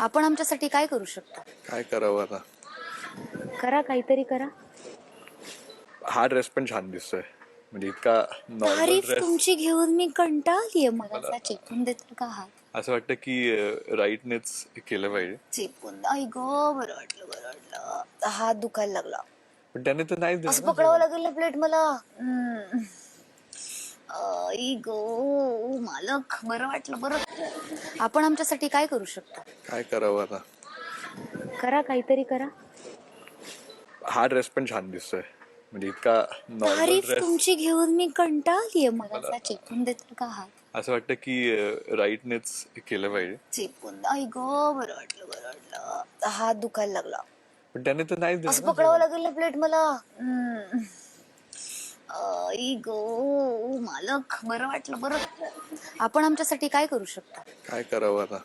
आपण आमच्यासाठी काय करू शकता? काय करावं आता? करा, काहीतरी करा. हा ड्रेस पण छान दिसतोय, म्हणजे इतका नॉर्मल तारीफ ड्रेस. तुमची घेऊन मी कंटाळलीये. मला असा चेपून देता का हात? असं वाटतं की राईटनेच केलं पाहिजे, चेपून आई ग, बरं वाटलं, बरं वाटलं. हात दुखायला लागला. पण त्याने तर नाहीच दिलं असं ना पकडावं जेवण. लागेल ना प्लेट मला. आई गो मालक, बरं वाटलं, बरं. आपण आमच्यासाठी काय करू शकता? काय करावं आता? करा, काहीतरी करा. हा ड्रेस पण छान दिसतोय, म्हणजे इतका नॉर्मल तारीफ ड्रेस. तुमची घेऊन मी कंटाळलीये. मला असा चेपून देता का हात? असं वाटतं की राईटनेच केलं पाहिजे, चेपून आई ग, बरं वाटलं, बरं वाटलं. हात दुखायला लागला. पण त्याने तर नाहीच दिलं असं ना पकडावं जेवण. लागेल ना प्लेट मला. आई गो मालक, बरं वाटलं, बरं. आपण आमच्यासाठी काय करू शकता? काय करावं आता?